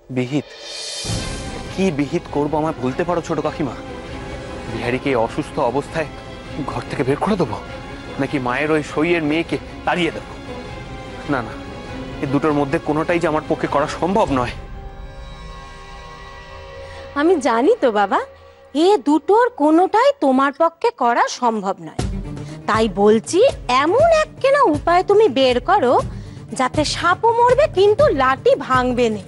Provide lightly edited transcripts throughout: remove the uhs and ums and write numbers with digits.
বিহিত? কি বিহিত করবো আমায় বলতে পারো ছোট কাকিমা? বিহারীকে এই অসুস্থ অবস্থায় ঘর থেকে বের করে দেবো, নাকি মায়ের ওই সইয়ের মেয়েকে তাড়িয়ে দেবো? না না, এই দুটোর মধ্যে কোনোটাই যে আমার পক্ষে করা সম্ভব নয়। আমি জানি তো বাবা, এ দুটোর কোনোটাই তোমার পক্ষে করা সম্ভব নয়। তাই বলছি, এমন একখানা উপায় তুমি বের করো যাতে সাপও মরবে কিন্তু লাঠি ভাঙবে না।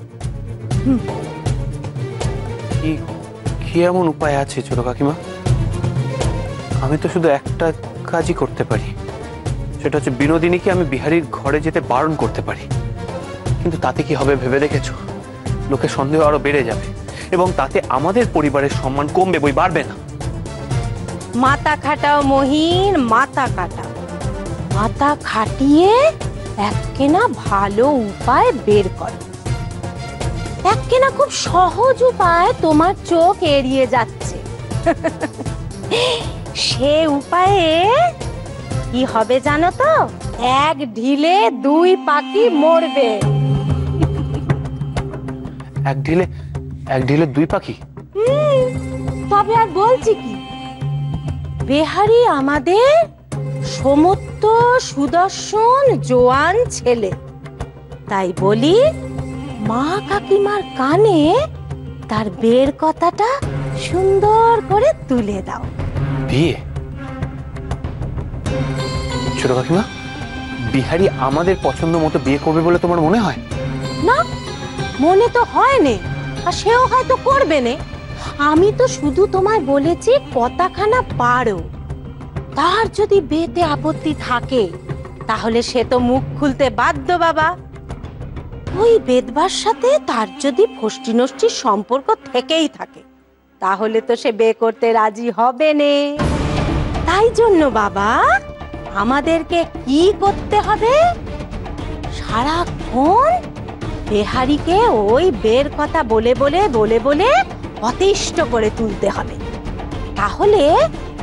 কি কি এমন উপায় আছে ছোট কাকিমা? আমি তো শুধু একটা কাজই করতে পারি, সেটা হচ্ছে বিনোদিনীকে আমি বিহারীর ঘরে যেতে বারণ করতে পারি। কিন্তু তাতে কি হবে ভেবে দেখেছো? লোকের সন্দেহ আরো বেড়ে যাবে এবং তাতে আমাদের পরিবারের সম্মান কমবে, বই বাড়বে না। মাথা খাটাও মহিন, মাথা খাটাও। মাথা খাটিয়ে একখানা ভালো উপায় বের করো। একখানা খুব সহজ উপায় তোমার চোখ এড়িয়ে যাচ্ছে। সে উপায়ে কি হবে জানো তো? এক ঢিলে দুই পাখি মরবে। এক ঢিলে দুই পাখি? তবে আর বলছি কি, বিহারী আমাদের সমস্ত সুদর্শন জোয়ান ছেলে। তাই বলি, মা কাকিমার কানে তার বের কথাটা সুন্দর করে তুলে দাও। বিয়ে? ছোট কাকিমা, বিহারী আমাদের পছন্দ মতো বিয়ে করবে বলে তোমার মনে হয়? না, মনে তো হয় নে, আর সেও হয়তো করবে নে। আমি তো শুধু তোমায় বলেছি কথাখানা পারো। তার যদি বিয়েতে আপত্তি থাকে তাহলে সে তো মুখ খুলতে বাধ্য বাবা। ওই বেদবার সাথে তার যদি ফষ্টি নষ্টির সম্পর্ক থেকেই থাকে তাহলে তো সে বিয়ে করতে রাজি হবে নে। তাই জন্য বাবা, আমাদেরকে কি করতে হবে? সারাক্ষণ বিহারীকে ওই বের কথা বলে বলে বলে বলে অতিষ্ঠ করে তুলতে হবে। তাহলে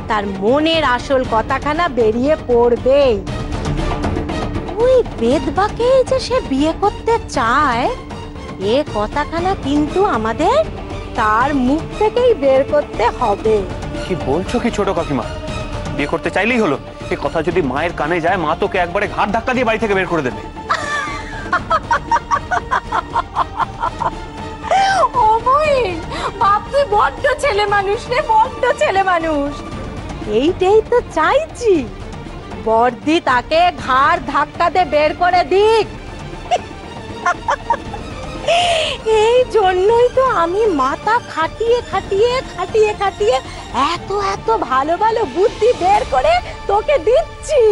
তার মনের আসল কথাখানা বেরিয়ে পড়বে। ওই বেদবাকে যে সে বিয়ে করতে চায়, এ কথাখানা কিন্তু আমাদের তার মুখ থেকেই বের করতে হবে। কি বলছো কি ছোট কাকিমা? বিয়ে করতে চাইলেই হলো? এই কথা যদি মায়ের কানে যায়, মা তোকে একবারে ঘাট ধাক্কা দিয়ে বাড়ি থেকে বের করে দেবে। ও মহিন, বাপ তুই বড্ড ছেলে মানুষ রে, বড্ড ছেলে মানুষ। এইটাই তো চাইছি, বর্দি তাকে ঘাড় ধাক্কা দিয়ে বের করে দিক। এই জন্যই তো আমি মাথা খাটিয়ে খাটিয়ে খাটিয়ে খাটিয়ে এত এত ভালো ভালো বুদ্ধি বের করে তোকে দিচ্ছি।